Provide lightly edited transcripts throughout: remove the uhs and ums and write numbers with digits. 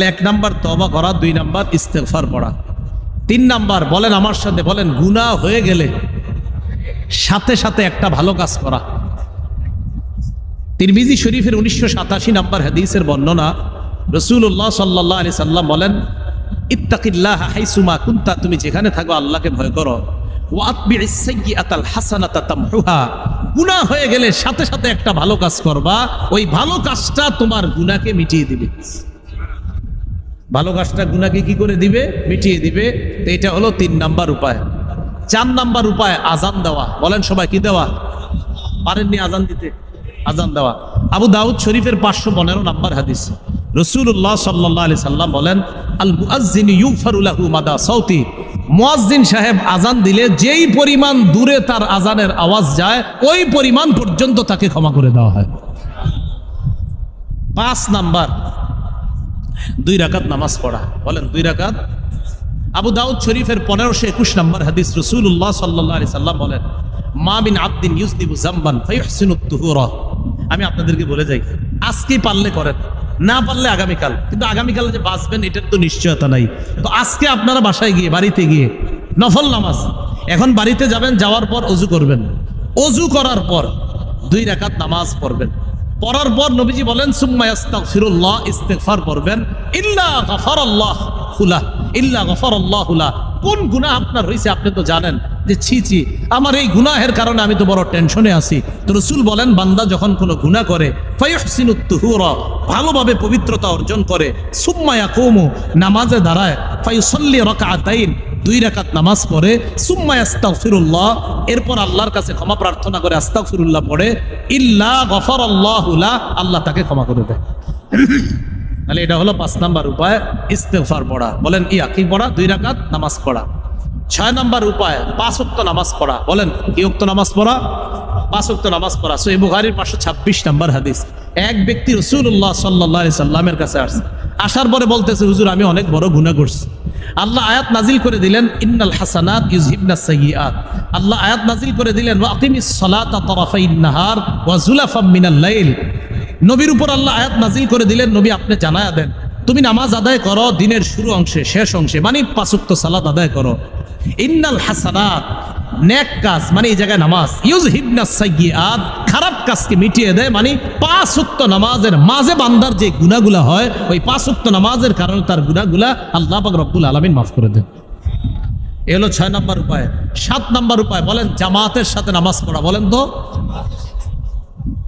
এক নাম্বার তওবা করা, 2 নাম্বার ইস্তেগফার পড়া, 3 নাম্বার বলেন আমার সাথে, বলেন গুনাহ হয়ে গেলে সাথে সাথে একটা ভালো কাজ করা। তিরমিজি শরীফের 1987 নাম্বার হাদিসের বর্ণনা, রাসূলুল্লাহ সাল্লাল্লাহু আলাইহি সাল্লাম বলেন, ইত্তাকিল্লাহা হাইসুমা কুনতা, তুমি যেখানে থাকো আল্লাহকে ভয় করো। ওয়া আতবিইস সাইয়্যাতাল হাসানাতা তামহুহা, গুনাহ হয়ে গেলে সাথে সাথে একটা ভালো কাজ করবা, ওই ভালো কাজটা তোমার গুনাহকে মিটিয়ে দিবে। ভালো কাজটা গুনাহকে কি করে দিবে? মিটিয়ে দিবে। তো এটা হলো 3 নাম্বার উপায়। 4 নাম্বার উপায় আজান দেওয়া। বলেন সবাই কি দেওয়া? পারেননি আজান দিতে? আজান দেওয়া। আবু দাউদ শরীফের 515 নাম্বার হাদিস, রাসূলুল্লাহ সাল্লাল্লাহু আলাইহি সাল্লাম বলেন, আল মুআজ্জিনু ইউগফারু লাহু মাদা সাউতি, মুয়াজ্জিন সাহেব আজান দিলে যেই পরিমাণ দূরে তার আজানের আওয়াজ যায় ওই পরিমাণ পর্যন্ত তাকে ক্ষমা করে দেওয়া হয়। 5 নাম্বার 2 রাকাত নামাজ পড়া। বলেন 2 রাকাত। আবু দাউদ শরীফের 1521 নাম্বার হাদিস, রাসূলুল্লাহ সাল্লাল্লাহু আলাইহি সাল্লাম বলেন, মা মিন আবদিন ইউযনিবু যামবান ফায়ুহসিনুত তুহুরা। আমি আপনাদেরকে বলে যাই, আজকে পারলে করেন, না পারলে আগামীকাল। কিন্তু আগামীকালে যে বাঁচবেন এটার তো নিশ্চয়তা নাই। তো আজকে আপনারা বাসায় গিয়ে, বাড়িতে গিয়ে নফল নামাজ, এখন বাড়িতে যাবেন, যাওয়ার পর ওযু করবেন, ওযু করার পর 2 রাকাত নামাজ পড়বেন। পড়ার পর নবীজি বলেন, সুম্মা ইস্তাগফিরুল্লাহ, ইস্তেগফার করবেন, ইল্লা গাফারাল্লাহু লাহ, ইল্লা গাফারাল্লাহু লাহ। কোন গুনাহ আপনার হয়েছে আপনি তো জানেন যে ছি ছি আমার এই গুনাহের কারণে আমি তো বড় টেনশনে আছি। তো রাসূল বলেন, বান্দা যখন কোনো গুনাহ করে, ফায়ুহসিনুত তুহুরা, ভালোভাবে পবিত্রতা অর্জন করে, সুম্মা ইয়াকুমু, নামাজে দাঁড়ায়, ফায়ুসাল্লি রাকাতাইন, 2 রাকাত নামাজ পড়ে, সুম্মা ইস্তাগফিরুল্লাহ, এরপর আল্লাহর কাছে ক্ষমা প্রার্থনা করে আস্তাগফিরুল্লাহ পড়ে, ইল্লা গাফারাল্লাহু লাহ, আল্লাহ তাকে ক্ষমা করে দেয়। তাহলে এটা হলো 5 নাম্বার উপায়, ইস্তেগফার পড়া। বলেন কি পড়া? 2 রাকাত নামাজ পড়া। 6 নাম্বার উপায় 5 ওয়াক্ত নামাজ পড়া। বলেন কি ওয়াক্ত নামাজ পড়া? 5 ওয়াক্ত নামাজ পড়া। সহিহ বুখারীর 526 নাম্বার হাদিস, এক ব্যক্তি রাসূলুল্লাহ সাল্লাল্লাহু আলাইহি সাল্লামের কাছে আসছে, আসার পরে বলতেছে, হুজুর আমি অনেক বড় গুনাহ করছি। আল্লাহ আয়াত নাজিল করে দিলেন, ইন্নাল হাসানাত ইউযহিবনাস সাইয়্যাত। আল্লাহ আয়াত নাজিল করে দিলেন, ওয়া আকিমিস সালাতা তারাফাইন নাহার ওয়া যুলাফাম মিনাল লাইল। নবীর উপর আল্লাহ আয়াত নাজিল করে দিলেন, নবী আপনি জানায়া দেন, তুমি নামাজ আদায় করো দিনের শুরু অংশে, শেষ অংশে, মানে 5 ওয়াক্ত সালাত আদায় করো। ইন্নাল হাসানাত, নেক কাজ, মানে এই জায়গায় নামাজ, ইউযহিবনাস সাইয়্যাত, খারাপ কাজকে মিটিয়ে দেয়, মানে 5 ওয়াক্ত নামাজের মাঝে বান্দার যে গুনাহগুলো হয়, ওই 5 ওয়াক্ত নামাজের কারণে তার গুনাহগুলা আল্লাহ পাক রব্বুল আলামিন মাফ করে দেন। এ হলো 6 নাম্বার উপায়। 7 নাম্বার উপায়, বলেন জামাতের সাথে নামাজ পড়া। বলেন তো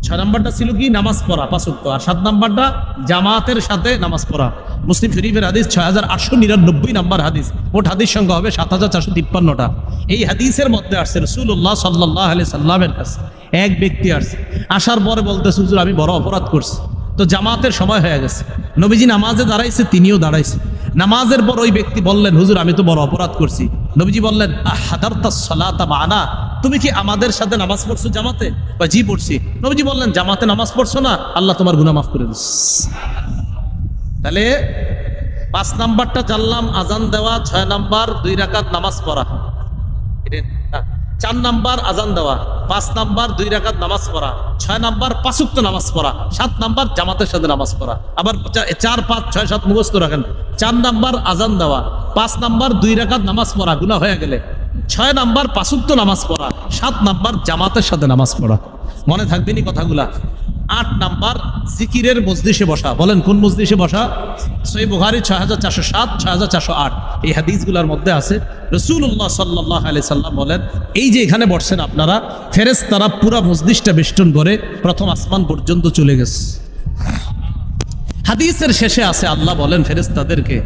6 নাম্বারটা ছিল কি? নামাজ পড়া 5 ওয়াক্ত, আর 7 নাম্বারটা জামাতের সাথে নামাজ পড়া। মুসলিম শরীফের হাদিস 6899 নাম্বার হাদিস, মোট হাদিস সংখ্যা হবে 7453টা। এই হাদিসের মধ্যে আসছে, রাসূলুল্লাহ সাল্লাল্লাহু আলাইহি সাল্লামের কাছে এক ব্যক্তি আসছে, আসার পরে বলতেছে, হুজুর আমি বড় অপরাধ করছি। তো জামাতের সময় হয়ে গেছে, নবীজি নামাজে দাঁড়াইছে, তিনিও দাঁড়াইছে। নামাজের পর ওই ব্যক্তি বললেন, হুজুর আমি তো বড় অপরাধ করছি। নবীজি বললেন, আহাদারতাস সালাতা মা'না, তুমি কি আমাদের সাথে নামাজ পড়ছো জামাতে? বা জি পড়ছি। নবীজি বললেন, জামাতে নামাজ পড়ছো না, আল্লাহ তোমার গুনাহ মাফ করে দিস। তাহলে 5 নাম্বারটা জানলাম, আজান দেওয়া। 6 নাম্বার 2 রাকাত নামাজ পড়া। 4 নাম্বার আজান দেওয়া, 5 নাম্বার 2 রাকাত নামাজ পড়া, 6 নাম্বার 5 ওয়াক্ত নামাজ পড়া, 7 নাম্বার জামাতের সাথে নামাজ পড়া। আবার 4, 5, 6, 7 মুখস্থ রাখেন। 4 নাম্বার আজান দেওয়া, 5 নাম্বার 2 রাকাত নামাজ পড়া গুনাহ হয়ে গেলে, 6 নাম্বার 5 ওয়াক্ত নামাজ পড়া, 7 নাম্বার জামাতের সাথে নামাজ পড়া। মনে থাকবেনি কথাগুলা। 8 নাম্বার জিকিরের মজলিসে বসা। বলেন কোন মজলিসে বসা? সহিহ বুখারী 6407, 6408 এই হাদিসগুলোর মধ্যে আছে, রাসূলুল্লাহ সাল্লাল্লাহু আলাইহি সাল্লাম বলেন, এই যে এখানে বসছেন আপনারা, ফেরেশতারা পুরো মজলিসটা বেষ্টন করে প্রথম আসমান পর্যন্ত চলে গেছে। হাদিসের শেষে আছে, আল্লাহ বলেন ফেরেশতাদেরকে,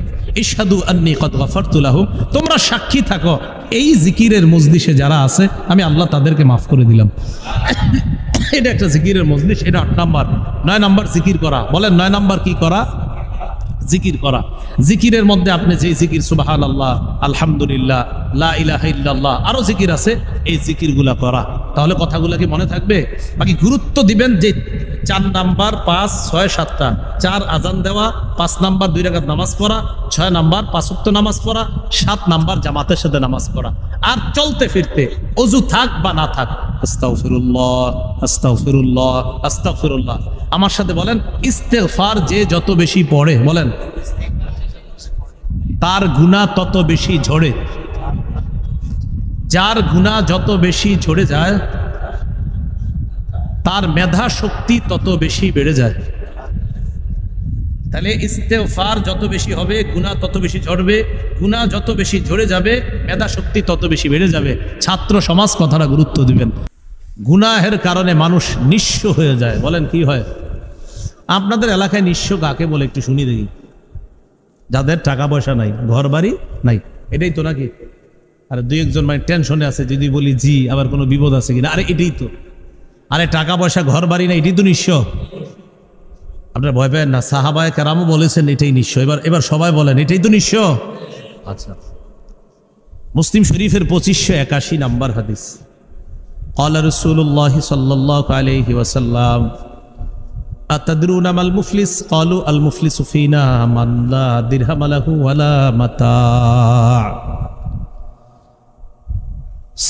ইশহাদু আন্নী কদ গাফারতু লাহুম, তোমরা সাক্ষী থাকো এই জিকিরের মজলিসে যারা আছে আমি আল্লাহ তাদেরকে মাফ করে দিলাম। এটা একটা জিকিরের মজলিস। এটা 8 নাম্বার। 9 নাম্বার জিকির করা। বলেন 9 নাম্বার কি করা? জিকির করা। জিকিরের মধ্যে আপনি যে জিকির, সুবহানাল্লাহ, আলহামদুলিল্লাহ, লা ইলাহা ইল্লাল্লাহ, আরো জিকির আছে, এই জিকিরগুলা করা। তাহলে কথাগুলো কি মনে থাকবে? বাকি গুরুত্ব দিবেন যে 4 নাম্বার 5, 6, 7টা। 4 আজান দেওয়া, 5 নাম্বার 2 রাকাত নামাজ পড়া, 6 নাম্বার 5 ওয়াক্ত নামাজ পড়া, 7 নাম্বার জামাতের সাথে নামাজ পড়া। আর চলতে ফিরতে ওযু থাক বা না থাক, আস্তাগফিরুল্লাহ, আস্তাগফিরুল্লাহ, আস্তাগফিরুল্লাহ। আমার সাথে বলেন, ইস্তেগফার যে যত বেশি পড়ে, বলেন তার গুনাহ তত বেশি ঝরে। যার গুনাহ যত বেশি ঝরে যায় তার মেধা শক্তি তত বেশি বেড়ে যায়। তাহলে ইস্তেগফার যত বেশি হবে গুনাহ তত বেশি ঝরবে, গুনাহ যত বেশি ঝরে যাবে মেধা শক্তি তত বেশি বেড়ে যাবে। ছাত্র সমাজ কথাটা গুরুত্ব দিবেন। গুনাহের কারণে মানুষ নিঃস্ব হয়ে যায়। বলেন কি হয়? আপনাদের এলাকায় নিঃস্ব কাকে বলে একটু শুনি দেখি। যাদের টাকা পয়সা নাই, ঘর বাড়ি নাই, এটাই তো নাকি? আরে দুই একজন মানে টেনশনে আছে, যদি বলি জি আবার কোনো বিপদ আছে কিনা। আরে এটাই তো। আরে টাকা পয়সা ঘর বাড়ি নাই, এটাই তো নিঃস্ব। আপনারা ভয় পেন না, সাহাবায়ে কেরামও বলেছেন এটাই নিঃস্ব। এবার সবাই বলেন এটাই তো নিঃস্ব। আচ্ছা, মুসলিম শরীফের 2581 নাম্বার হাদিস। ক্বালা রাসূলুল্লাহ সাল্লাল্লাহু আলাইহি ওয়াসাল্লাম আতাদরুনা মাল মুফলিস? ক্বালু আল মুফলিসু ফিনা মান লা দিরহাম লাহু ওয়ালা মাতা।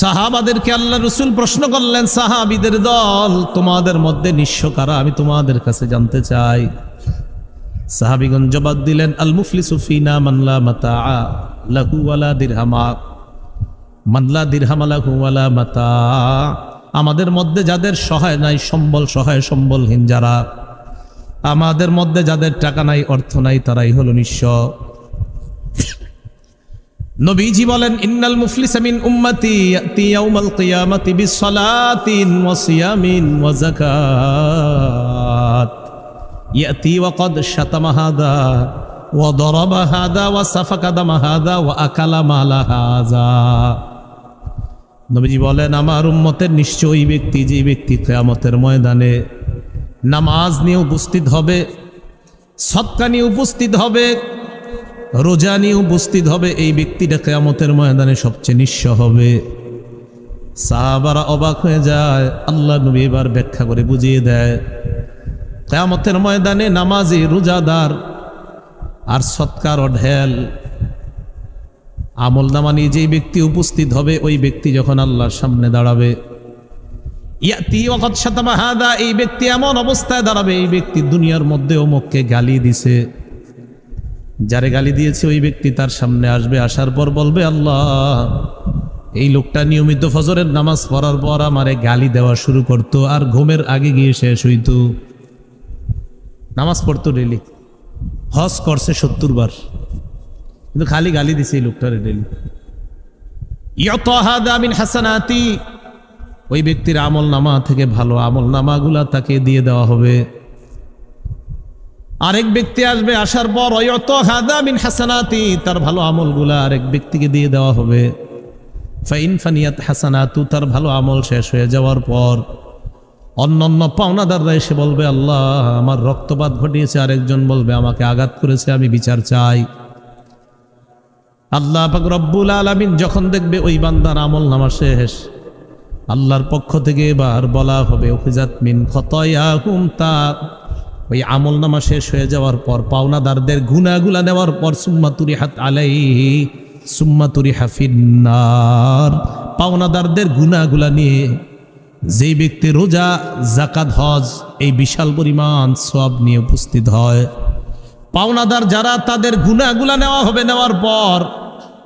সাহাবাদেরকে আল্লাহ রাসূল প্রশ্ন করলেন, সাহাবীদের দল, তোমাদের মধ্যে নিঃস্ব কারা? আমি তোমাদের কাছে জানতে চাই। সাহাবীগণ জবাব দিলেন, আল মুফলিসু ফিনা মান লা মাতা লাহু ওয়ালা দিরহামা, মান লা দিরহাম লাহু ওয়ালা মাতা। আমাদের মধ্যে যাদের সহায় নাই, সম্বল সহায় সম্বলহীন যারা, আমাদের মধ্যে যাদের টাকা নাই, অর্থ নাই, তারাই হলো নিঃস্ব। নবীজি বলেন, ইন্নাল মুফলিসা মিন উম্মতি ইয়াতি ইয়াউমাল কিয়ামাতি বিসসালাতিন ওয়া সিয়ামিন ওয়া যাকাত ইয়াতি ওয়া ক্বাদ শাতামা হাদা ওয়া দারাবা হাদা ওয়া সাফাকা দামা হাদা ওয়া আকালা মালা হাযা। নবীজি বলেন, আমার উম্মতের নিশ্চয়ই ব্যক্তি, যে ব্যক্তি কিয়ামতের ময়দানে নামাজ নিয়ে উপস্থিত হবে, সদকা নিয়ে উপস্থিত হবে, রোজা নিয়ে উপস্থিত হবে, এই ব্যক্তিটা কিয়ামতের ময়দানে সবচেয়ে নিঃস্ব হবে। সাহাবারা অবাক হয়ে যায়। আল্লাহ নবী এবার ব্যাখ্যা করে বুঝিয়ে দেয়, কিয়ামতের ময়দানে নামাজি, রোজাদার আর সৎকার ঢেল আমল নামা নিয়ে যেই ব্যক্তি উপস্থিত হবে, ওই ব্যক্তি যখন আল্লাহর সামনে দাঁড়াবে, ইয়াতি ওয়া ক্বাদ শাতামা হাদা, এই ব্যক্তি এমন অবস্থায় দাঁড়াবে, এই ব্যক্তি দুনিয়ার মধ্যে অমুককে গালি দিছে, যারে গালি দিয়েছে ওই ব্যক্তি তার সামনে আসবে। আসার পর বলবে, আল্লাহ, এই লোকটা নিয়মিত ফজরের নামাজ পড়ার পর আমারে গালি দেওয়া শুরু করতো, আর ঘুমের আগে গিয়ে শেষ হইতো। নামাজ পড়তো ডেলি, হজ করছে 70 বার, কিন্তু খালি গালি দিছে এই লোকটারে ডেলি। ইয়াতাহাদা মিন হাসানাতি, ওই ব্যক্তির আমল নামা থেকে ভালো আমল নামাগুলা তাকে দিয়ে দেওয়া হবে। আরেক ব্যক্তি আসবে, আসার পর ইয়াতাহাদা মিন হাসানাতি, তার ভালো আমলগুলা আরেক ব্যক্তিকে দিয়ে দেওয়া হবে। ফাইন ফানিয়াত হাসানাতু, তার ভালো আমল শেষ হয়ে যাওয়ার পর অন্যান্য পাওনাদাররা এসে বলবে, আল্লাহ, আমার রক্তপাত ঘটিয়েছে, আরেকজন বলবে আমাকে আঘাত করেছে, আমি বিচার চাই। আল্লাহ পাক রব্বুল আলামিন যখন দেখবে ওই বান্দার আমল নামা শেষ, আল্লাহর পক্ষ থেকে এবার বলা হবে, উখিজাত মিন খতায়াহুম, তা ওই আমল নামা শেষ হয়ে যাওয়ার পর পাওনাদারদের গুনাহগুলা নেওয়ার পর সুম্মা তুরিহাত আলাইহি সুম্মা তুরিহা ফিন্নার, পাওনাদারদের গুনাহগুলা নিয়ে যেই ব্যক্তি রোজা, যাকাত, হজ এই বিশাল পরিমাণ সওয়াব নিয়ে উপস্থিত হয়, পাওনাদার যারা, তাদের গুনাহগুলা নেওয়া হবে। নেওয়ার পর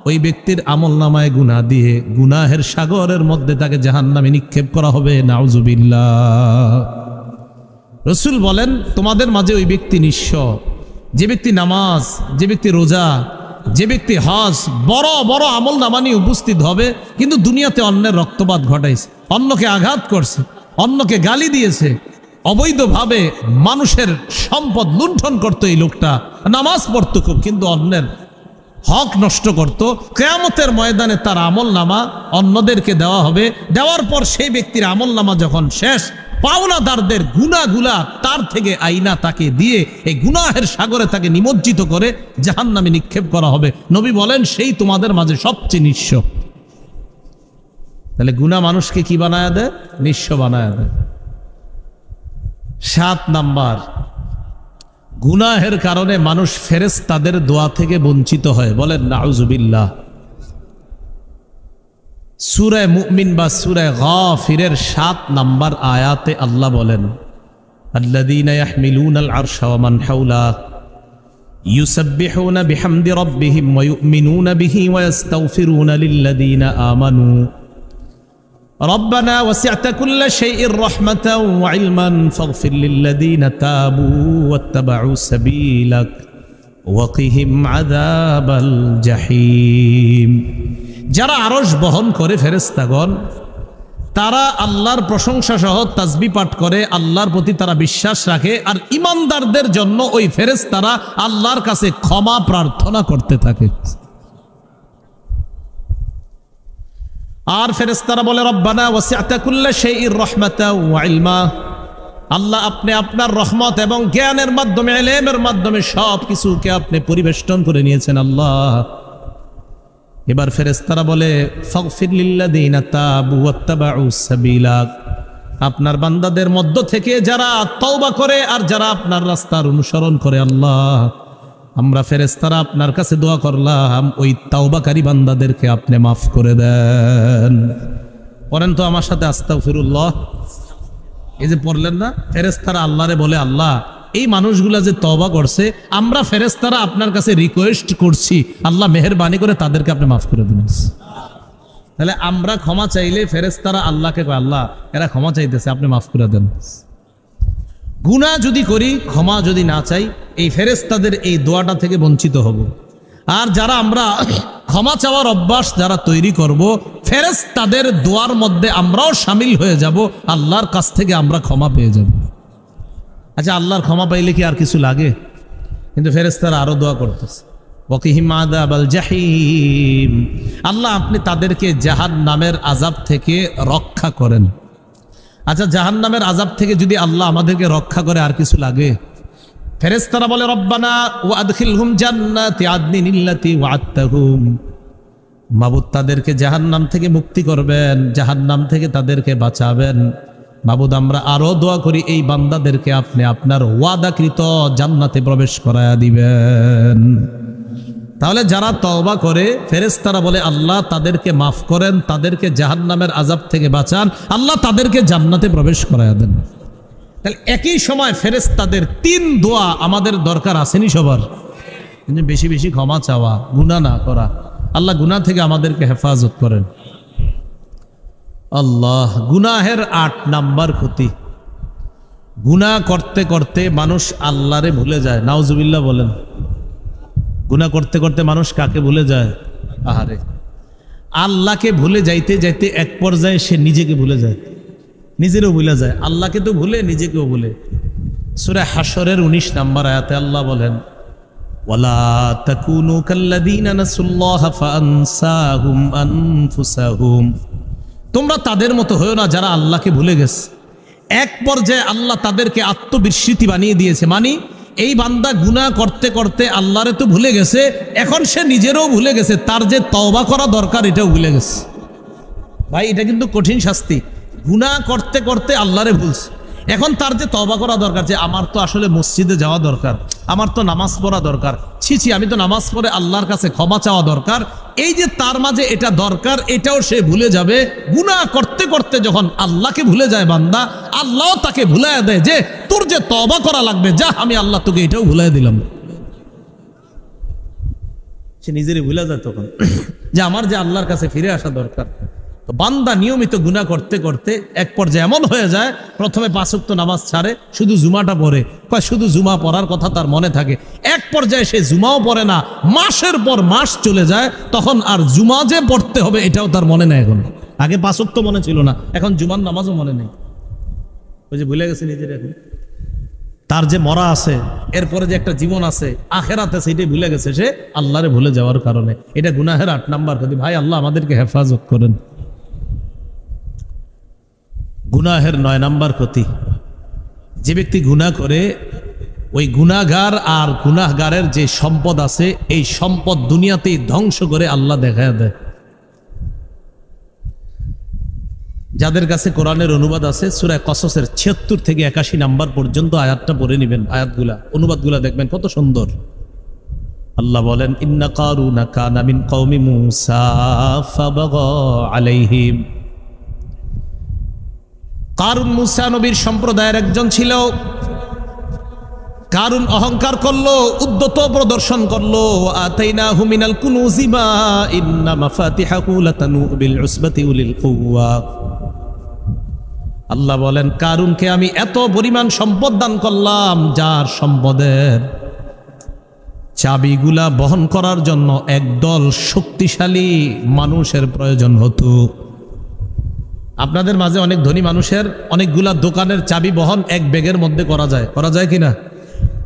ওই ব্যক্তির আমল নামায় গুনাহ দিয়ে গুনাহের সাগরের মধ্যে তাকে জাহান্নামে নিক্ষেপ করা হবে। নাউজুবিল্লাহ। রাসূল বলেন, তোমাদের মাঝে ওই ব্যক্তি নিঃস্ব, যে ব্যক্তি নামাজ, যে ব্যক্তি রোজা, যে ব্যক্তি হজ, বড় বড় আমল নামা নিয়ে উপস্থিত হবে, কিন্তু দুনিয়াতে অন্যের রক্তপাত ঘটাইছে, অন্যকে আঘাত করছে, অন্যকে গালি দিয়েছে, অবৈধভাবে মানুষের সম্পদ লুণ্ঠন করতো। এই লোকটা নামাজ পড়তো খুব, কিন্তু অন্যের হক নষ্ট করত। কিয়ামতের ময়দানে তার আমল নামা অন্যদেরকে দেওয়া হবে। দেওয়ার পর সেই ব্যক্তির আমল নামা যখন শেষ, পাওনাদারদের গুনাহগুলা তার থেকে আইনা তাকে দিয়ে এই গুনাহের সাগরে তাকে নিমজ্জিত করে জাহান্নামে নিক্ষেপ করা হবে। নবী বলেন, সেই তোমাদের মাঝে সবচেয়ে নিঃস্ব। তাহলে গুনাহ মানুষকে কি বানায় দেয়? নিঃস্ব বানায় দেয়। 7 নাম্বার, গুনাহের কারণে মানুষ ফেরেশতাদের দোয়া থেকে বঞ্চিত হয়। বলেন নাউজুবিল্লাহ। সূরা মুমিন বা সূরা গাফিরের 7 নাম্বার আয়াতে আল্লাহ বলেন, আল্লাযীনা ইয়াহমিলুনাল আরশা ওয়া মান হাওলা يسبحون بحمد ربهم ويؤمنون به ويستغفرون للذين آمنوا ربنا وسعت كل شيء رحمة وعلما فاغفر للذين تابوا واتبعوا سبيلك وقهم عذاب الجحيم যারা আরশ বহন করে ফেরেশতাগণ তারা আল্লাহর প্রশংসা সহ তাসবিহ পাঠ করে, আল্লাহর প্রতি তারা বিশ্বাস রাখে, আর ঈমানদারদের জন্য ওই ফেরেশতারা আল্লাহর কাছে ক্ষমা প্রার্থনা করতে থাকে। আর ফেরেশতারা বলে রব্বানা ওয়াসি'তা কুল্লা শাইইন রাহমাতাও ওয়া ইলমা, আল্লাহ আপনি আপনার রহমত এবং জ্ঞানের মাধ্যমে, ইলমের মাধ্যমে সব কিছুকে আপনি পরিবেষ্টন করে নিয়েছেন আল্লাহ। এবার ফেরেশতারা বলে ফাগফির লিল্লাযিনা তাবু ওয়াত্তাবাউ সাবিলাক, আপনার বান্দাদের মধ্য থেকে যারা তওবা করে আর যারা আপনার রাস্তার অনুসরণ করে আল্লাহ, আমরা ফেরেশতারা আপনার কাছে দোয়া করলাম ওই তাওবাকারী বান্দাদেরকে আপনি মাফ করে দেন। পড়েন তো আমার সাথে আস্তাগফিরুল্লাহ। এই যে পড়লেন না, ফেরেশতারা আল্লাহরে বলে আল্লাহ এই মানুষগুলা যে তওবা করছে, আমরা ফেরেশতারা আপনার কাছে রিকোয়েস্ট করছি আল্লাহ মেহেরবানি করে তাদেরকে আপনি মাফ করে দিন। তাহলে আমরা ক্ষমা চাইলে ফেরেশতারা আল্লাহকে কয় আল্লাহ এরা ক্ষমা চাইতেছে আপনি মাফ করে দেন। গুনাহ যদি করি, ক্ষমা যদি না চাই, এই ফেরেশতাদের এই দোয়াটা থেকে বঞ্চিত হব। আর যারা আমরা ক্ষমা চাওয়ার অভ্যাস যারা তৈরি করব, ফেরেশতাদের দোয়ার মধ্যে আমরাও শামিল হয়ে যাব, আল্লাহর কাছ থেকে আমরা ক্ষমা পেয়ে যাব। আচ্ছা, আল্লাহর ক্ষমা পাইলে কি আর কিছু লাগে? কিন্তু ফেরেশতারা আরো দোয়া করতেছে ওয়াকিহিম আযাবাল জাহিম, আল্লাহ আপনি তাদেরকে জাহান্নামের আযাব থেকে রক্ষা করেন। আচ্ছা, জাহান্নামের আযাব থেকে যদি আল্লাহ আমাদেরকে রক্ষা করে আর কিছু লাগে? ফেরেশতারা বলে রব্বানা ওয়া আদখিলহুম জান্নাতি আদনিন আল্লাতী ওয়া'আদতাহুম, মাবুদ তাদেরকে জাহান্নাম থেকে মুক্তি করবেন, জাহান্নাম থেকে তাদেরকে বাঁচাবেন। মাবুদ আমরা আরো দোয়া করি এই বান্দাদেরকে আপনি আপনার ওয়াদাকৃত জান্নাতে প্রবেশ করায়া দিবেন। তাহলে যারা তওবা করে ফেরেশতারা বলে আল্লাহ তাদেরকে মাফ করেন, তাদেরকে জাহান্নামের আযাব থেকে বাঁচান, আল্লাহ তাদেরকে জান্নাতে প্রবেশ করায়া দেন। তাহলে একই সময় ফেরেশতাদের তিন দোয়া আমাদের দরকার আসেনি সবার? কিন্তু বেশি বেশি ক্ষমা চাওয়া, গুনাহ না করা। আল্লাহ গুনাহ থেকে আমাদেরকে হেফাজত করেন। আল্লাহ, গুনাহের ৮ নাম্বার ক্ষতি। গুনাহ করতে করতে মানুষ আল্লাহরে ভুলে যায়। নাউজুবিল্লাহ বলেন। গুনাহ করতে করতে মানুষ কাকে ভুলে যায়? আহারে, আল্লাহকে ভুলে যাইতে যাইতে এক পর্যায়ে সে নিজেকে ভুলে যায়, নিজেরও ভুলে যায়। আল্লাহকে তো ভুলে, নিজেকেও ভুলে। সূরা হাশরের ১৯ নম্বর আয়াতে আল্লাহ বলেন ওয়ালা তাকুনু কাল্লাযীনা নাসুল্লাহা ফাআনসাহুম আনফুসাহুম, তোমরা তাদের মতো হয়ো না যারা আল্লাহকে ভুলে গেছে। এক পর্যায়ে আল্লাহ তাদেরকে আত্মবিস্মৃতি বানিয়ে দিয়েছে। মানে এই বান্দা গুনাহ করতে করতে আল্লাহরে তো ভুলে গেছে, এখন সে নিজেরও ভুলে গেছে, তার যে তওবা করা দরকার এটাও ভুলে গেছে। ভাই, এটা কিন্তু কঠিন শাস্তি। গুনাহ করতে করতে আল্লাহরে ভুলছে, এখন তার যে তওবা করা দরকার, যে আমার তো আসলে মসজিদে যাওয়া দরকার, আমার তো নামাজ পড়া দরকার, ছি আমি তো নামাজ পড়ে আল্লাহর কাছে ক্ষমা চাওয়া দরকার, এই যে তার মাঝে এটা দরকার, এটাও সে ভুলে যাবে। গুনাহ করতে করতে যখন আল্লাহকে ভুলে যায় বান্দা, আল্লাহও তাকে ভুলাইয়া দেয় যে তোর যে তওবা করা লাগবে, যা আমি আল্লাহ তোকে এটাও ভুলাই দিলাম। সে নিজেরই ভুলে যায় তখন যে আমার যে আল্লাহর কাছে ফিরে আসা দরকার। তো বান্দা নিয়মিত গুনাহ করতে করতে এক পর্যায়ে এমন হয়ে যায়, প্রথমে ৫ ওয়াক্ত নামাজ ছাড়ে, শুধু জুমাটা পড়ে, শুধু জুমা পড়ার কথা তার মনে থাকে। এক পর্যায়ে সে জুমাও পড়ে না, মাসের পর মাস চলে যায়, তখন আর জুমা যে পড়তে হবে এটাও তার মনে নেই। এখন আগে ৫ ওয়াক্ত মনে ছিল না, এখন জুমার নামাজও মনে নেই। ওই যে ভুলে গেছে নিজের। এখন তার যে মরা আছে, এরপরে যে একটা জীবন আছে, আখেরাত আছে, এটাই ভুলে গেছে সে আল্লাহরে ভুলে যাওয়ার কারণে। এটা গুনাহের ৮ নাম্বার ক্ষতি। ভাই, আল্লাহ আমাদেরকে হেফাজত করেন। গুনাহের ৯ নাম্বার ক্ষতি, যে ব্যক্তি গুনাহ করে ওই গুনাহগার আর গুনাহগারের যে সম্পদ আছে, এই সম্পদ দুনিয়াতেই ধ্বংস করে আল্লাহ দেখায় দেয়। যাদের কাছে কোরআনের অনুবাদ আছে, সূরা কসসের ৭৬ থেকে ৮১ নাম্বার পর্যন্ত আয়াতটা পড়ে নেবেন। আয়াতগুলা, অনুবাদগুলা দেখবেন কত সুন্দর। আল্লাহ বলেন ইন্না কারুনা কানা মিন কওমি মূসা ফাবাগা আলাইহিম। কারুন মূসা নবীর সম্প্রদায়ের একজন ছিল। কারুন অহংকার করলো, উদ্যত প্রদর্শন করলো। আতাইনাহু মিনাল কুনুজি মা ইন্না মাফাতিহাহু লাতানু বিল উসবাতি উলিল কুওয়া। আল্লাহ বলেন কারুনকে আমি এত পরিমাণ সম্পদ দান করলাম, যার সম্পদের চাবিগুলা বহন করার জন্য একদল শক্তিশালী মানুষের প্রয়োজন হতো। আপনাদের মাঝে অনেক ধনী মানুষের অনেকগুলা দোকানের চাবি বহন এক ব্যাগের মধ্যে করা যায় কিনা?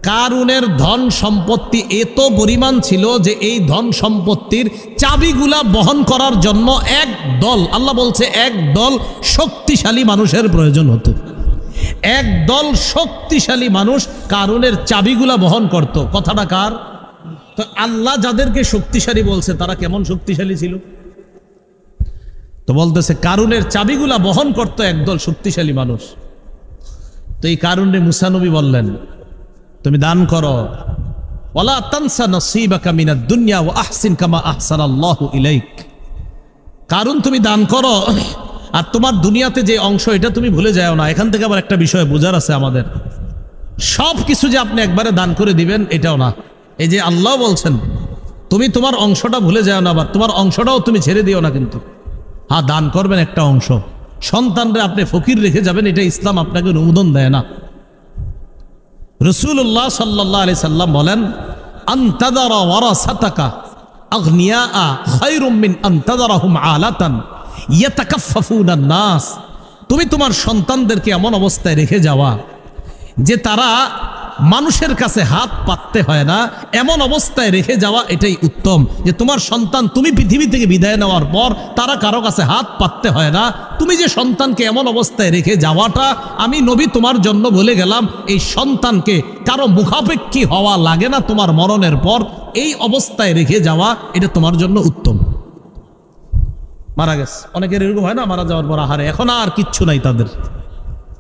কারুনের ধন সম্পত্তি এত পরিমাণ ছিল যে এই ধন সম্পত্তির চাবিগুলা বহন করার জন্য এক দল, আল্লাহ বলছে এক দল শক্তিশালী মানুষের প্রয়োজন হতো। এক দল শক্তিশালী মানুষ কারুনের চাবিগুলা বহন করত। কথাটা কার? তো আল্লাহ যাদেরকে শক্তিশালী বলছে তারা কেমন শক্তিশালী ছিল? তো বলতেছে কারুনের চাবিগুলা বহন করত একদল শক্তিশালী মানুষ। তো এই কারুনে মুসা নবী বললেন তুমি দান করো, ওয়ালা তানসা নসীবাকা মিনাদ দুনিয়া ওয়া আহসিন কামা আহসানাল্লাহু ইলাইক। কারণ তুমি দান করো আর তোমার দুনিয়াতে যে অংশ এটা তুমি ভুলে যাও না। এখান থেকে আবার একটা বিষয় বোঝার আছে আমাদের, সব কিছু যে আপনি একবারে দান করে দিবেন এটাও না। এই যে আল্লাহ বলছেন তুমি তোমার অংশটা ভুলে যাও না, আবার তোমার অংশটাও তুমি ছেড়ে দিও না। কিন্তু হ্যাঁ, দান করবেন একটা অংশ। সন্তানরে আপনি ফকির রেখে যাবেন, এটা ইসলাম আপনাকে অনুমোদন দেয় না। রাসূলুল্লাহ সাল্লাল্লাহু আলাইহি সাল্লাম বলেন আনতাদারা ওয়ারাসাতাকা আগনিয়া খায়রুম মিন আনতাদারাহুম আলাতান ইয়াতাকাফফুনান নাস। তুমি তোমার সন্তানদেরকে এমন অবস্থায় রেখে যাওয়া যে তারা মানুষের কাছে হাত পাততে হয় না, এমন অবস্থায় রেখে যাওয়া এটাই উত্তম। যে তোমার সন্তান তুমি পৃথিবী থেকে বিদায় নেওয়ার পর তারা কারো কাছে হাত পাততে হয় না। তুমি যে সন্তানকে এমন অবস্থায় রেখে যাওয়াটা আমি নবী তোমার জন্য বলে গেলাম, এই সন্তানকে কারো মুখাপেক্ষী হওয়া লাগে না তোমার মরণের পর। এই অবস্থায় রেখে যাওয়া এটা তোমার জন্য উত্তম। মারা গেছে অনেকের এরকম হয় না, মারা যাওয়ার পর আহারে এখন আর কিচ্ছু নাই তাদের।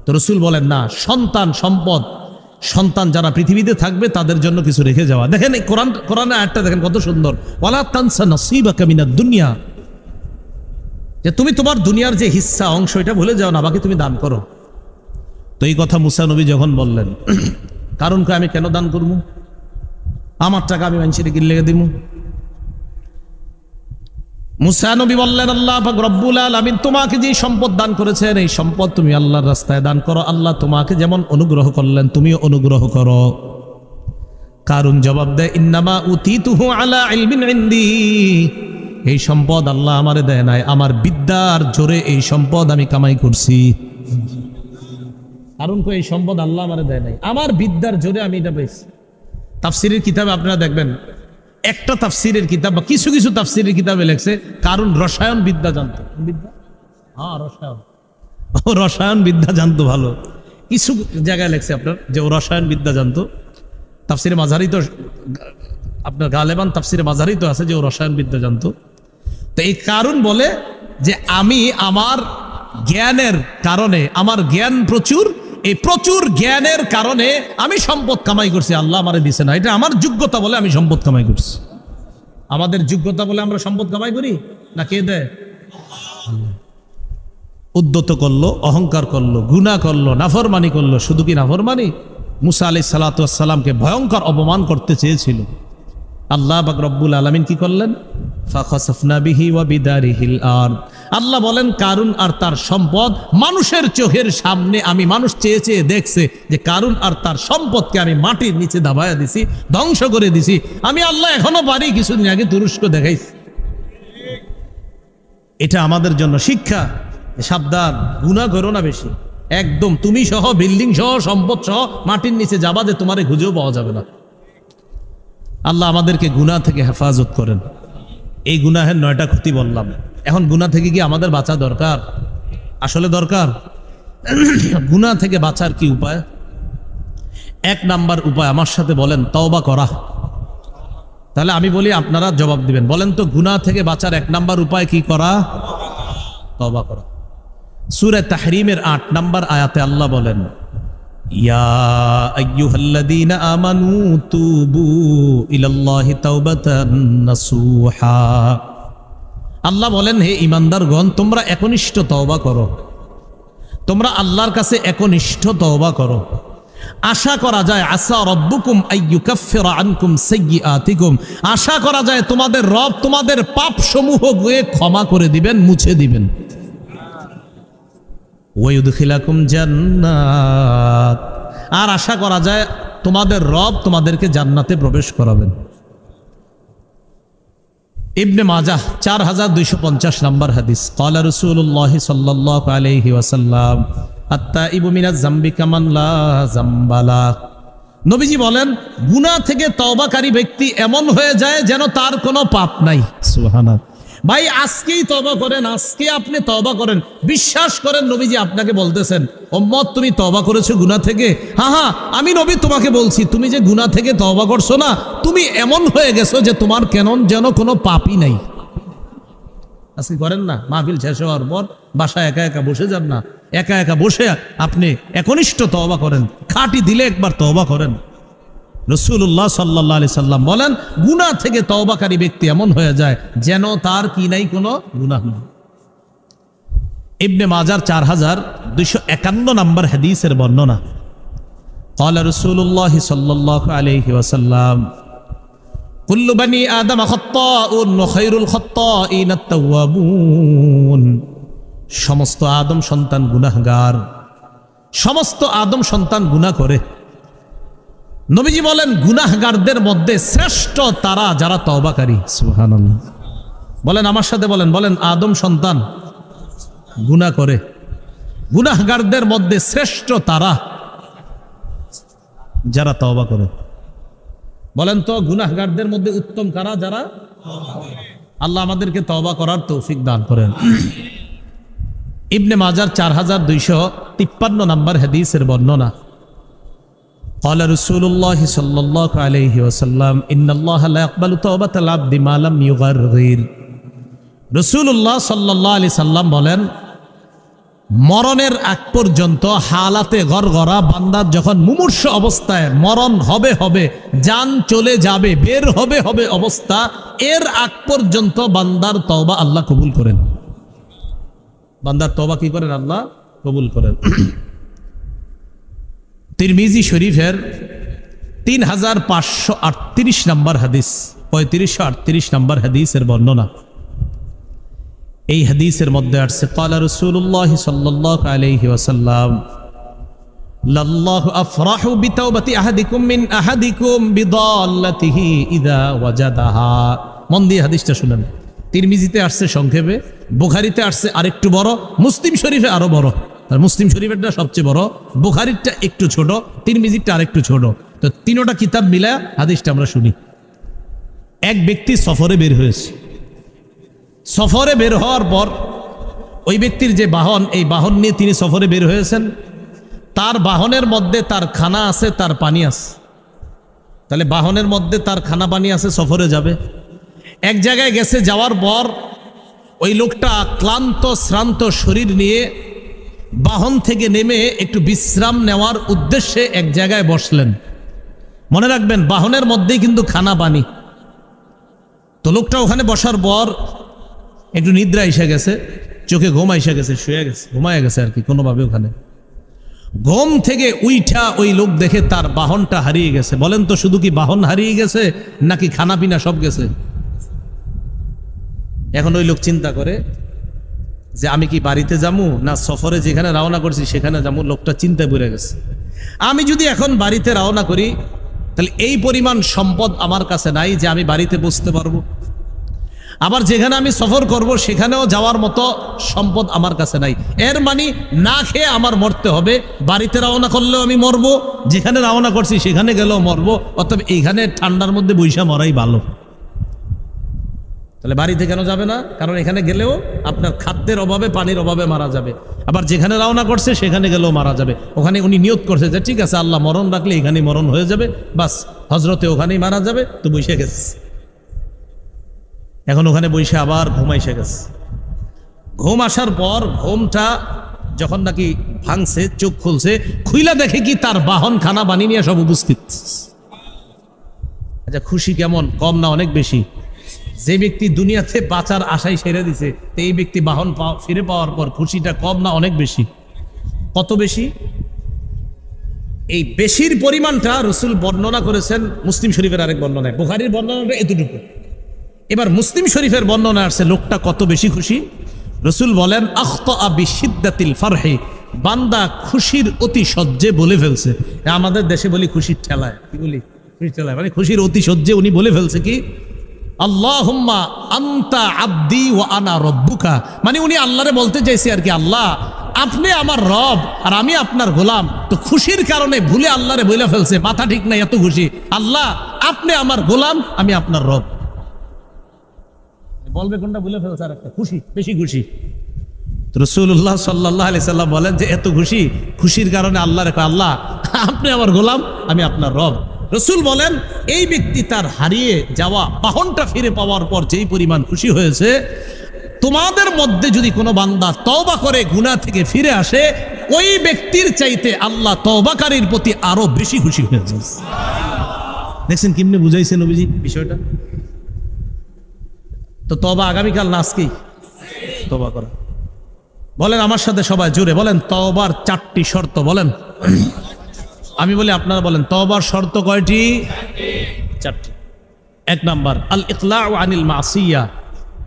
তো রাসূল বলেন না, সন্তান সম্পদ, সন্তান যারা পৃথিবীতে থাকবে তাদের জন্য কিছু রেখে যাওয়া। দেখেন এই কোরআনে আয়াতটা দেখেন কত সুন্দর, ওয়ালা তানসা নসীবাকা মিনাদ দুনিয়া, যে তুমি তোমার দুনিয়ার যে হিস্সা অংশ এটা ভুলে যাও না, বাকি তুমি দান করো। তো এই কথা মুসা নবী যখন বললেন, কারণকে আমি কেন দান করব? আমার টাকা আমি মানুষের কি লেগে দিব? মুসা নবী বললেন আল্লাহ পাক রব্বুল আলামিন তোমাকে যে সম্পদ দান করেছেন এই সম্পদ তুমি আল্লাহর রাস্তায় দান করো। আল্লাহ তোমাকে যেমন অনুগ্রহ করলেন তুমিও অনুগ্রহ করো। কারণ জবাব দেয় ইন্নামা উতিতুহু আলা ইলমিন ইনদি, এই সম্পদ আল্লাহ আমারে দেয় নাই, আমার বিদ্যার জোরে এই সম্পদ আমি কামাই করছি। কারণ এই সম্পদ আল্লাহ আমারে দেয় নাই, আমার বিদ্যার জোরে আমি এটা পেয়েছি। তাফসীরের কিতাবে আপনারা দেখবেন, একটা তাফসীরের কিতাব বা কিছু কিছু তাফসীরের কিতাবে লেখছে কারণ রসায়ন বিদ্যা জানতো। বিদ্যা, হ্যাঁ রসায়ন বিদ্যা জানতো ভালো। কিছু জায়গায় লেখছে আপনার যে ও রসায়ন বিদ্যা জানতো। তাফসীরে মাঝারি তো আপনার গালেবান তাফসীরে মাঝারি তো আছে যে ও রসায়ন বিদ্যা জানতো। তো এই কারণ বলে যে আমি আমার জ্ঞানের কারণে, আমার জ্ঞান প্রচুর, এই প্রচুর জ্ঞানের কারণে আমি সম্পদ কামাই করছি, আল্লাহ আমারে দিছে না। এটা আমার যোগ্যতা বলে আমি সম্পদ কামাই করছি। আমাদের যোগ্যতা বলে আমরা সম্পদ কামাই করি না, কে দেয়? উদ্যত করলো, অহংকার করলো, গুনাহ করলো, নাফরমানি করলো। শুধু কি নাফরমানি, মুসা আলাইহিস সালাতু ওয়াস সালামকে ভয়ঙ্কর অপমান করতে চেয়েছিল। আল্লাহ পাক রব্বুল আলামিন কি করলেন? ফাখাসাফনা বিহি ওয়া বিদারিহিল আরদ। আল্লাহ বলেন কারুন আর তার সম্পদ মানুষের চোখের সামনে, আমি মানুষ চেয়ে চেয়ে দেখছে যে কারুন আর তার সম্পদকে আমি মাটির নিচে দাবায়া দিছি, ধ্বংস করে দিছি। আমি আল্লাহ এখনো পারি, কিছুদিন আগে তুরস্ক দেখাইছি। এটা আমাদের জন্য শিক্ষা, সাবধান, গুনাহ করো না বেশি। একদম তুমি সহ, বিল্ডিং সহ, সম্পদ সহ মাটির নিচে যাবা যে তোমারে খুঁজেও পাওয়া যাবে না। আল্লাহ আমাদেরকে গুনাহ থেকে হেফাজত করেন। এই গুনাহের 9টা ক্ষতি বললাম। এখন গুনাহ থেকে কি আমাদের বাঁচা দরকার? আসলে দরকার। গুনাহ থেকে বাঁচার কি উপায়? 1 নাম্বার উপায় আমার সাথে বলেন, তওবা করা। তাহলে আমি বলি, আপনারা জবাব দিবেন। বলেন তো, গুনাহ থেকে বাঁচার 1 নাম্বার উপায় কি করা? তওবা করা। সূরা তাহরিমের 8 নাম্বার আয়াতে আল্লাহ বলেন, ইয়া আইয়ুহাল্লাযীনা আমানু তুবু ইলাল্লাহি তাওবাতান নাসুহা। আল্লাহ বলেন, হে ঈমানদারগণ, তোমরা একনিষ্ঠ তওবা করো, তোমরা আল্লাহর কাছে একনিষ্ঠ তওবা করো। আশা করা যায় আসা রব্বুকুম আইয়ুকাফিরা আনকুম সাইয়্যাতিকুম, আশা করা যায় তোমাদের রব তোমাদের পাপ সমূহকে ক্ষমা করে দিবেন, মুছে দিবেন। ওয়ায়ুদখিলাকুম জান্নাত, আর আশা করা যায় তোমাদের রব তোমাদেরকে জান্নাতে প্রবেশ করাবেন। ইবনে মাজাহ 4250 নম্বর হাদিস, ক্বালা রাসূলুল্লাহ সাল্লাল্লাহু আলাইহি ওয়াসাল্লাম আত-তাইবু মিনাজ যামবি কামান লা যামবা লা। নবীজি বলেন গুনাহ থেকে তওবাকারী ব্যক্তি এমন হয়ে যায় যেন তার কোনো পাপ নাই। সুবহানাল্লাহ। ভাই আজকেই তওবা করেন, আজকে আপনি তওবা করেন, বিশ্বাস করেন নবীজি আপনাকে বলতেছেন উম্মত তুমি তওবা করেছো গুনাহ থেকে। হ্যাঁ হ্যাঁ, আমি নবী তোমাকে বলছি তুমি যে গুনাহ থেকে তওবা করছো না, তুমি এমন হয়ে গেছো যে তোমার কেন যেন কোনো পাপই নাই। আজকে করেন না, মাহফিল শেষ হওয়ার পর বাসায় একা একা বসে যান না, একা একা বসে আপনি একনিষ্ঠ তওবা করেন, খাঁটি দিলে একবার তওবা করেন। রাসূলুল্লাহ সাল্লাল্লাহু আলাইহি সাল্লাম বলেন গুনাহ থেকে তওবাকারী ব্যক্তি এমন হয়ে যায় যেন তার কি নাই কোনো গুনাহ নেই। ইবনে মাজার 4251 নম্বর হাদিসের বর্ণনা, ক্বালা রাসূলুল্লাহ সাল্লাল্লাহু আলাইহি ওয়াসাল্লাম কুল্লু বানি আদম খাত্তাউন ওয়া খায়রুল খাত্তাইন আত-তাওয়াবুন, সমস্ত আদম সন্তান গুনাহগার, সমস্ত আদম সন্তান গুনাহ করে। নবীজি বলেন গুনাহগারদের মধ্যে শ্রেষ্ঠ তারা যারা তওবাকারী। সুবহানাল্লাহ। বলেন আমার সাথে বলেন, বলেন আদম সন্তান গুনাহ করে, গুনাহগারদের মধ্যে শ্রেষ্ঠ তারা যারা তওবা করে। বলেন তো গুনাহগারদের মধ্যে উত্তম কারা? যারা আল্লাহ আমাদেরকে তওবা করার তৌফিক দান করেন। ইবনে মাজার 4253 নম্বর হাদিসের বর্ণনা, قال رسول الله صلى الله عليه وسلم إن الله لا يقبل توبة العبد ما لم يغرغر। রাসূলুল্লাহ সাল্লাল্লাহু আলাইহি সাল্লাম বলেন মরণের আগ পর্যন্ত হালাতে গরগরা বান্দার যখন মুমূর্ষ অবস্থায় মরণ হবে হবে, জান চলে যাবে, বের হবে হবে অবস্থা, এর আগ পর্যন্ত বান্দার তওবা আল্লাহ কবুল করেন। বান্দার তওবা কি করেন? আল্লাহ কবুল করেন। তিরমিজি শরীফের 3538 নম্বর হাদিস, 3538 নম্বর হাদিসের বর্ণনা। এই হাদিসের মধ্যে আসছে ক্বালা রাসূলুল্লাহ সাল্লাল্লাহু আলাইহি ওয়াসাল্লাম লাল্লাহু আফরাহু বিতাওবাতি আহাদিকুম মিন আহাদিকুম বিদাল্লাতিহি ইযা ওয়াজাদাহা। মন দিয়ে হাদিসটা শুনেন। তিরমিজিতে আসছে সংক্ষেপে, বুখারীতে আসছে আরেকটু বড়, মুসলিম শরীফে আরো বড়। আর মুসলিম শরীফেরটা সবচেয়ে বড়, বুখারীরটা একটু ছোট, তিরমিজিরটা আরেকটু ছোট। তো তিনোটা কিতাব মিলা হাদিসটা আমরা শুনি। এক ব্যক্তি সফরে বের হয়েছে, সফরে বের হওয়ার পর ওই ব্যক্তির যে বাহন, এই বাহন নিয়ে তিনি সফরে বের হয়েছেন। তার বাহনের মধ্যে তার খানা আছে, তার পানি আছে। তাহলে বাহনের মধ্যে তার খানা পানি আছে, সফরে যাবে। এক জায়গায় গেছে, যাওয়ার পর ওই লোকটা ক্লান্ত শ্রান্ত শরীর নিয়ে বাহন থেকে নেমে একটু বিশ্রাম নেওয়ার উদ্দেশ্যে এক জায়গায় বসলেন। মনে রাখবেন বাহনের মধ্যেই কিন্তু খানা পানি। তো লোকটা ওখানে বসার পর একটু নিদ্রা এসে গেছে, চোখে ঘুম এসে গেছে, শুয়ে গেছে, ঘুমায় গেছে আর কি কোনোভাবে। ওখানে ঘুম থেকে উইঠা ওই লোক দেখে তার বাহনটা হারিয়ে গেছে। বলেন তো শুধু কি বাহন হারিয়ে গেছে নাকি খানা পিনা সব গেছে? এখন ওই লোক চিন্তা করে যে আমি কি বাড়িতে যাবো না সফরে যেখানে রওনা করছি সেখানে যাবো। লোকটা চিন্তায় পড়ে গেছে, আমি যদি এখন বাড়িতে রওনা করি তাহলে এই পরিমাণ সম্পদ আমার কাছে নাই যে আমি বাড়িতে বসতে পারবো। আবার যেখানে আমি সফর করব সেখানেও যাওয়ার মতো সম্পদ আমার কাছে নাই। এর মানে না খেয়ে আমার মরতে হবে। বাড়িতে রওনা করলেও আমি মরবো, যেখানে রওনা করছি সেখানে গেলেও মরবো। অতএব এইখানে ঠান্ডার মধ্যে বৈশা মরাই ভালো। তাহলে বাড়িতে কেন যাবে না? কারণ এখানে গেলেও আপনার খাদ্যের অভাবে, পানির অভাবে মারা যাবে। আবার যেখানে রওনা করছে সেখানে গেলেও মারা যাবে। ওখানে উনি নিয়ত করছে যে ঠিক আছে আল্লাহ মরণ রাখলে এখানেই মরণ হয়ে যাবে, বাস হজরতে ওখানেই মারা যাবে। তো বসে গেছে, এখন ওখানে বসে আবার ঘুম এসে গেছে। ঘুম আসার পর ঘুমটা যখন নাকি ভাঙছে, চোখ খুলছে, খুইলা দেখে কি তার বাহন খানা বানিয়ে নিয়ে সব উপস্থিত। আচ্ছা খুশি কেমন? কম না অনেক বেশি? যে ব্যক্তি দুনিয়াতে বাঁচার আশায় ছেড়ে দিছে, তো এই ব্যক্তি বাহন ফিরে পাওয়ার পর খুশিটা কম না অনেক বেশি? কত বেশি? এই বেশির পরিমাণটা রসুল বর্ণনা করেছেন মুসলিম শরীফের আরেক বর্ণনায়, বুখারীর বর্ণনাটা এতটুকু। এবার মুসলিম শরীফের বর্ণনা আসছে লোকটা কত বেশি খুশি। রসুল বলেন আখতা বিশিদ্দাতিল ফারহি, বান্দা খুশির অতি সহ্যে বলে ফেলছে। আমাদের দেশে বলি খুশির ঠেলায়, কি বলি খুশির ঠেলায়, মানে খুশির অতি সহ্যে উনি বলে ফেলছে কি আল্লাহুম্মা আনতা আবদি ওয়া আনা রব্বুকা, মানে উনি আল্লাহরে বলতে চাইছে আর কি, আল্লাহ আপনি আমার রব আর আমি আপনার গোলাম। তো খুশির কারণে ভুলে আল্লাহরে বলে ফেলছে, মাথা ঠিক নাই এত খুশি, আল্লাহ আপনি আমার গোলাম আমি আপনার রব। বলবে কোনটা ভুলে ফেলছে, আর একটা খুশি, বেশি খুশি। রাসূলুল্লাহ সাল্লাল্লাহু আলাইহি সাল্লাম বলেন যে এত খুশি, খুশির কারণে আল্লাহরে কয় আল্লাহ আপনি আমার গোলাম আমি আপনার রব। রসুল বলেন এই ব্যক্তি তার হারিয়ে যাওয়া বাহনটা ফিরে পাওয়ার পর যেই পরিমাণ খুশি হয়েছে, তোমাদের মধ্যে যদি কোনো বান্দা তওবা করে গুনাহ থেকে ফিরে আসে, ওই ব্যক্তির চাইতে আল্লাহ তওবাকারীর প্রতি আরো বেশি খুশি হয়েছে। দেখছেন কেমনে বুঝাইছেন নবীজি বিষয়টা। তো তওবা আগামীকাল না আজকেই তওবা করা। বলেন আমার সাথে সবাই জোরে বলেন, তওবার 4টি শর্ত বলেন। আমি বলি আপনারা বলেন, তওবার শর্ত কয়টি? 4টি। 1 নাম্বার আল ইকলাউ আনিল মাসিয়া,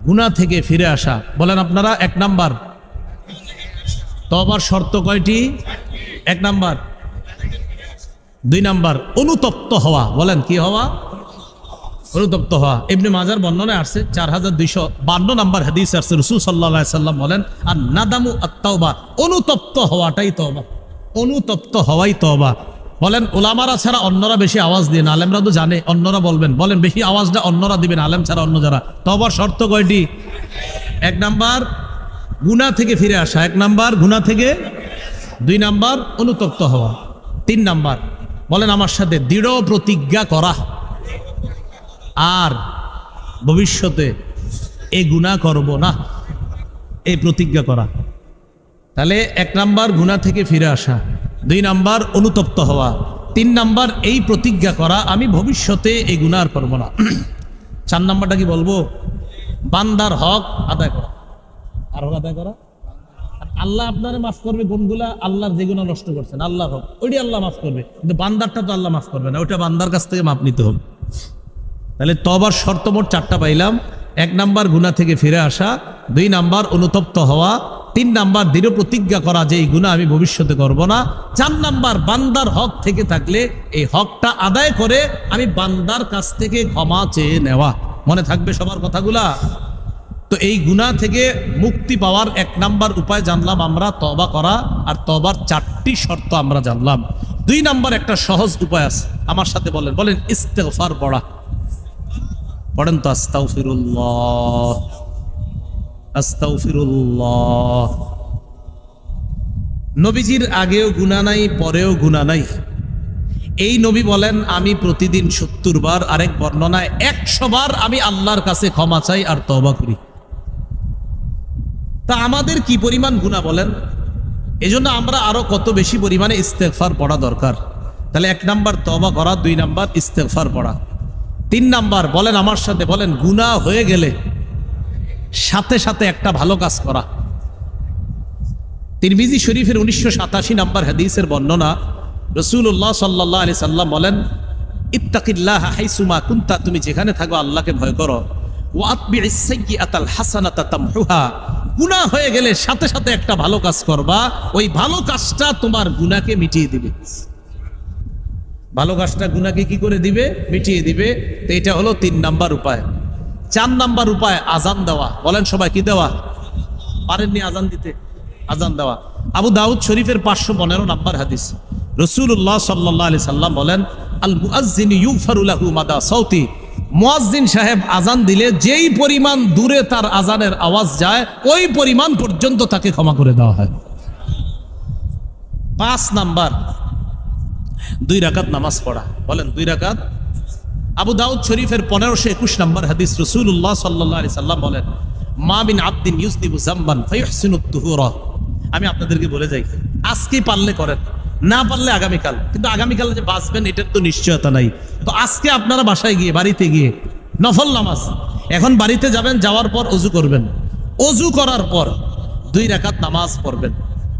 গুনাহ থেকে ফিরে আসা। বলেন আপনারা 1 নাম্বার। তওবার শর্ত কয়টি? 1 নাম্বার। 2 নাম্বার অনুতপ্ত হওয়া। বলেন কি হওয়া? অনুতপ্ত হওয়া। ইবনে মাজার বর্ণনায় আসছে 4252 নাম্বার হাদিস আসছে, রাসূল সাল্লাল্লাহু আলাইহি সাল্লাম বলেন আর নাদামু আত-তাওবা, অনুতপ্ত হওয়াটাই তওবা, অনুতপ্ত হওয়াই তওবা। বলেন ওলামারা ছাড়া অন্যরা বেশি আওয়াজ দিয়ে না, আলেমরা তো জানে, অন্যরা বলবেন, বলেন বেশি আওয়াজটা অন্যরা দিবেন, আলেম ছাড়া অন্য যারা। তওবার শর্ত কয়টি? 1 নাম্বার গুনাহ থেকে ফিরে আসা, 1 নাম্বার গুনাহ থেকে, 2 নাম্বার অনুতপ্ত হওয়া, 3 নাম্বার বলেন আমার সাথে দৃঢ় প্রতিজ্ঞা করা আর ভবিষ্যতে এই গুনাহ করব না, এই প্রতিজ্ঞা করা। তাহলে 1 নাম্বার গুনাহ থেকে ফিরে আসা, 2 নাম্বার অনুতপ্ত হওয়া, 3 নাম্বার এই প্রতিজ্ঞা করা আমি ভবিষ্যতে এই গুনাহ আর করব না। 4 নাম্বারটা কি বলবো? বান্দার হক আদায় করা। আর হক আদায় করা, আল্লাহ আপনারে মাফ করবে কোনগুলা? আল্লাহর যে গুনাহ নষ্ট করছেন আল্লাহর হক, ওইটি আল্লাহ মাফ করবে, কিন্তু বান্দারটা তো আল্লাহ মাফ করবে না, ওইটা বান্দার কাছ থেকে মাপ নিতে হবে। তাহলে তওবার শর্ত মোট 4টা পাইলাম। 1 নাম্বার গুনাহ থেকে ফিরে আসা, 2 নাম্বার অনুতপ্ত হওয়া, 3 নাম্বার দৃঢ় প্রতিজ্ঞা করা যে এই গুনাহ আমি ভবিষ্যতে করব না, 4 নাম্বার বান্দার হক থেকে থাকলে এই হকটা আদায় করে আমি বান্দার কাছ থেকে ক্ষমা চেয়ে নেওয়া। মনে থাকবে সবার কথাগুলা? তো এই গুনাহ থেকে মুক্তি পাওয়ার 1 নাম্বার উপায় জানলাম আমরা তওবা করা, আর তওবার 4টি শর্ত আমরা জানলাম। 2 নাম্বার একটা সহজ উপায় আছে, আমার সাথে বলেন, বলেন ইস্তেগফার পড়া। পড়েন তো আস্তাগফিরুল্লাহ, আস্তাগফিরুল্লাহ। নবীজির আগেও গুনাহ নাই, পরেও গুনাহ নাই। এই নবী বলেন আমি প্রতিদিন 70 বার, আরেক বর্ণনায় 100 বার আমি আল্লাহর কাছে ক্ষমা চাই আর তওবা করি। তা আমাদের কি পরিমাণ গুনাহ বলেন? এজন্য আমরা আরো কত বেশি পরিমাণে ইস্তেগফার পড়া দরকার। তাহলে 1 নাম্বার তওবা করা, 2 নাম্বার ইস্তেগফার পড়া, 3 নাম্বার বলেন আমার সাথে বলেন গুনাহ হয়ে গেলে সাথে সাথে একটা ভালো কাজ করা। তিরমিজি শরীফের 1987 নাম্বার হাদিসের বর্ণনা, রাসূলুল্লাহ সাল্লাল্লাহু আলাইহি সাল্লাম বলেন ইত্তাকিল্লাহ হাইসুমা কুনতা, তুমি যেখানে থাকো আল্লাহকে ভয় করো। ওয়া আতবিইস সাইয়্যাতাল হাসানাতা তামহুহা, গুনাহ হয়ে গেলে সাথে সাথে একটা ভালো কাজ করবা, ওই ভালো কাজটা তোমার গুনাহকে মিটিয়ে দিবে। ভালো কাজটা গুনাহকে কি করে দিবে? মিটিয়ে দিবে। তো এটা হলো 3 নাম্বার উপায়। 4 নাম্বার উপায় আজান দেওয়া। বলেন সবাই কি দেওয়া? পারেননি আজান দিতে? আজান দেওয়া। আবু দাউদ শরীফের 515 নাম্বার হাদিস, রাসূলুল্লাহ সাল্লাল্লাহু আলাইহি সাল্লাম বলেন আল মুআজ্জিন ইউগফারু লাহু মাদা সাউতি, মুয়াজ্জিন সাহেব আজান দিলে যেই পরিমাণ দূরে তার আজানের আওয়াজ যায় ওই পরিমাণ পর্যন্ত তাকে ক্ষমা করে দেওয়া হয়। 5 নাম্বার 2 রাকাত নামাজ পড়া। বলেন 2 রাকাত। আবু দাউদ শরীফের 1521 নাম্বার হাদিস, রাসূলুল্লাহ সাল্লাল্লাহু আলাইহি সাল্লাম বলেন মা মিন আবদিন ইউযনিবু যামবান ফায়ুহসিনুত তুহুরা। আমি আপনাদেরকে বলে যাই, আজকে পারলে করেন, না পারলে আগামীকাল। কিন্তু আগামীকাল যে বাঁচবেন এটার তো নিশ্চয়তা নাই। তো আজকে আপনারা বাসায় গিয়ে, বাড়িতে গিয়ে নফল নামাজ, এখন বাড়িতে যাবেন, যাওয়ার পর অজু করবেন, অজু করার পর 2 রাকাত নামাজ পড়বেন।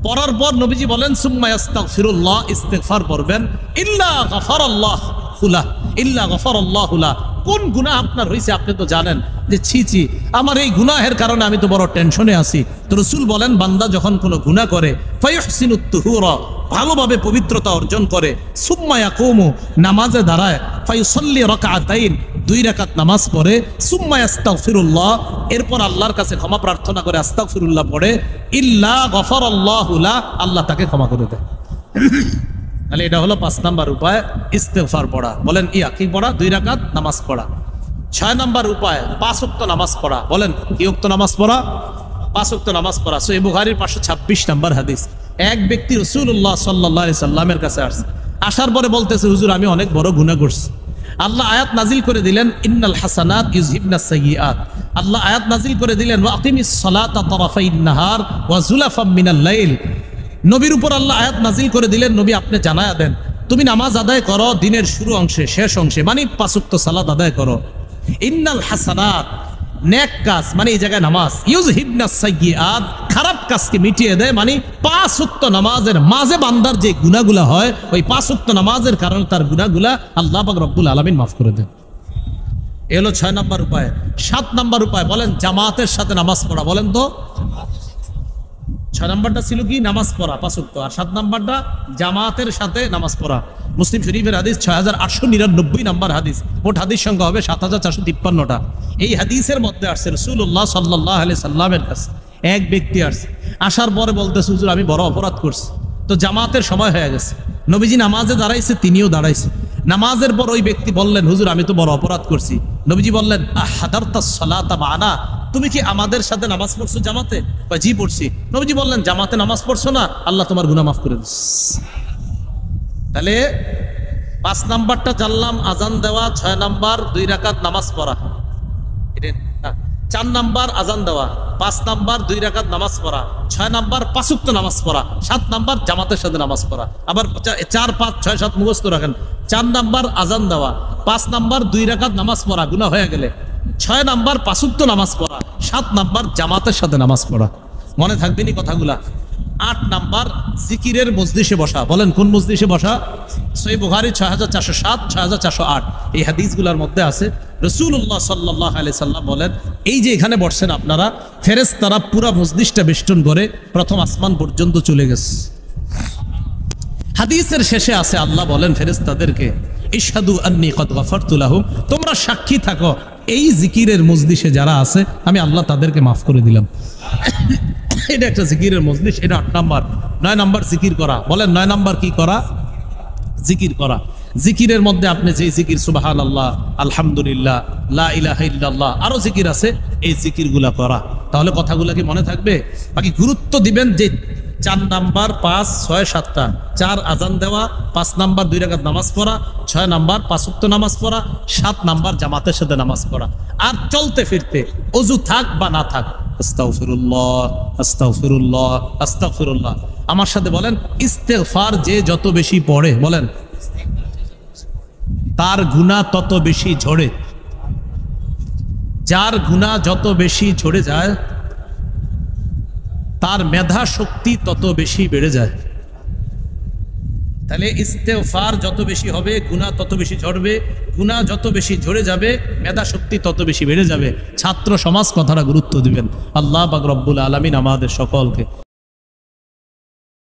পড়ার পর নবীজি বলেন সুম্মা ইস্তাগফিরুল্লাহ, ইস্তিগফার পড়বেন, ইল্লা গাফারাল্লাহু লাহু, ইল্লা গাফারাল্লাহু লাহু। কোন গুনাহ আপনার হয়েছে আপনি তো জানেন যে ছি ছি আমার এই গুনাহের কারণে আমি তো বড় টেনশনে আছি। তো রাসূল বলেন বান্দা যখন কোনো গুনাহ করে ফায়ুহসিনুত তুহুরা, ভালোভাবে পবিত্রতা অর্জন করে, সুম্মা ইয়াকুমু, নামাজে দাঁড়ায়, ফায়ুসাল্লি রাকাতাইন, 2 রাকাত নামাজ পড়ে, সুম্মা ইস্তাগফিরুল্লাহ, এরপর আল্লাহর কাছে ক্ষমা প্রার্থনা করে আস্তাগফিরুল্লাহ পড়ে, ইল্লা গাফারাল্লাহু লাহু, আল্লাহ তাকে ক্ষমা করে দেয়। তাহলে এটা হলো 5 নাম্বার উপায় ইস্তেগফার পড়া। বলেন ইয়া কি পড়া? 2 রাকাত নামাজ পড়া। 6 নাম্বার উপায় 5 ওয়াক্ত নামাজ পড়া। বলেন কি ওয়াক্ত নামাজ পড়া? 5 ওয়াক্ত নামাজ পড়া। সহিহ বুখারীর 526 নাম্বার হাদিস। এক ব্যক্তি রাসূলুল্লাহ সাল্লাল্লাহু আলাইহি সাল্লামের কাছে আসছে, আসার পরে বলতেছে হুজুর আমি অনেক বড় গুনাহ করছি। আল্লাহ আয়াত নাজিল করে দিলেন ইন্নাল হাসানাত ইউযহিবনাস সাইয়্যাত। আল্লাহ আয়াত নাজিল করে দিলেন ওয়া আকিমিস সালাতা তারাফাইন নাহার ওয়া যুলাফাম মিনাল লাইল। নবীর উপর আল্লাহ আয়াত নাজিল করে দিলেন নবী আপনি জানায়া দেন তুমি নামাজ আদায় করো দিনের শুরু অংশে শেষ অংশে, মানে 5 ওয়াক্ত সালাত আদায় করো। ইন্নাল হাসানাত, নেক কাজ, মানে এই জায়গায় নামাজ, ইউযহিবনাস সাইয়্যাত, খারাপ কাজকে মিটিয়ে দেয়, মানে 5 ওয়াক্ত নামাজের মাঝে বান্দার যে গুনাহগুলা হয় ওই 5 ওয়াক্ত নামাজের কারণে তার গুনাহগুলা আল্লাহ পাক রব্বুল আলামিন মাফ করে দেন। এ হলো 6 নাম্বার উপায়। 7 নাম্বার উপায় বলেন জামাতের সাথে নামাজ পড়া। বলেন তো 6 নাম্বারটা ছিল কি? নামাজ পড়া 5 ওয়াক্ত, আর 7 নাম্বারটা জামাতের সাথে নামাজ পড়া। মুসলিম শরীফের হাদিস 6899 নাম্বার হাদিস, মোট হাদিস সংখ্যা হবে 7453টা। এই হাদিসের মধ্যে আসছে রাসূলুল্লাহ সাল্লাল্লাহু আলাইহি সাল্লামের কাছে এক ব্যক্তি আসছে, আসার পরে বলতেছে হুজুর আমি বড় অপরাধ করছি। তো জামাতের সময় হয়ে গেছে, নবীজি নামাজে দাঁড়াইছে, তিনিও দাঁড়াইছে। নামাজের পর ওই ব্যক্তি বললেন হুজুর আমি তো বড় অপরাধ করছি। নবীজি বললেন আহাদারতাস সালাতা মা'ানা, তুমি কি আমাদের সাথে নামাজ পড়ছো জামাতে? জি পড়ছি। নবীজি বললেন জামাতে নামাজ পড়ছো না, আল্লাহ তোমার গুনাহ মাফ করে দিস। তাহলে 5 নাম্বারটা জানলাম আজান দেওয়া, 6 নাম্বার 2 রাকাত নামাজ পড়া, 4 নাম্বার আজান দেওয়া, 5 নাম্বার 2 রাকাত নামাজ পড়া, 6 নাম্বার 5 ওয়াক্ত নামাজ পড়া, 7 নাম্বার জামাতের সাথে নামাজ পড়া। আবার 4 5 6 7 মুখস্থ রাখেন। 4 নাম্বার আজান দেওয়া, 5 নাম্বার 2 রাকাত নামাজ পড়া গুনাহ হয়ে গেলে, 6 নাম্বার 5 ওয়াক্ত নামাজ পড়া, 7 নাম্বার জামাতের সাথে নামাজ পড়া। মনে থাকবে নি কথাগুলা? 8 নাম্বার জিকিরের মজলিসে বসা। বলেন কোন মজলিসে বসা? সহিহ বুখারী 6407 6408 এই হাদিসগুলোর মধ্যে আছে রাসূলুল্লাহ সাল্লাল্লাহু আলাইহি সাল্লাম বলেন এই যে এখানে বসছেন আপনারা, ফেরেশতারা পুরো মজলিসটা বেষ্টন করে প্রথম আসমান পর্যন্ত চলে গেছে। হাদিসের শেষে আছে আল্লাহ বলেন ফেরেশতাদেরকে ইশহাদু আন্নী কদ গফারতু লাহুম, তোমরা সাক্ষী থাকো এই জিকিরের মজলিসে যারা আছে আমি আল্লাহ তাদেরকে মাফ করে দিলাম। এটা একটা জিকিরের মজলিস। এটা 8 নাম্বার। 9 নাম্বার জিকির করা। বলেন 9 নাম্বার কি করা? জিকির করা। জিকিরের মধ্যে আপনি যে জিকির সুবহানাল্লাহ, আলহামদুলিল্লাহ, লা ইলাহা ইল্লাল্লাহ, আরো জিকির আছে, এই জিকিরগুলা করা। তাহলে কথাগুলা কি মনে থাকবে? বাকি গুরুত্ব দিবেন যে 4 নাম্বার 5 6 7টা, 4 আজান দেওয়া, 5 নাম্বার 2 রাকাত নামাজ পড়া, 6 নাম্বার 5 ওয়াক্ত নামাজ পড়া, 7 নাম্বার জামাতের সাথে নামাজ পড়া। আর চলতে ফিরতে ওযু থাক বা না থাক আস্তাগফিরুল্লাহ আস্তাগফিরুল্লাহ আস্তাগফিরুল্লাহ। আমার সাথে বলেন ইস্তেগফার যে যত বেশি পড়ে, বলেন তার গুনাহ তত বেশি ঝরে। যার গুনাহ যত বেশি ঝরে যায় তার মেধা শক্তি তত বেশি বেড়ে যায়। তাহলে ইস্তেগফার যত বেশি হবে গুনাহ তত বেশি ঝরবে, গুনাহ যত বেশি ঝরে যাবে মেধা শক্তি তত বেশি বেড়ে যাবে। ছাত্র সমাজ কথাটা গুরুত্ব দিবেন। আল্লাহ পাক রব্বুল আলামিন আমাদের সকলকে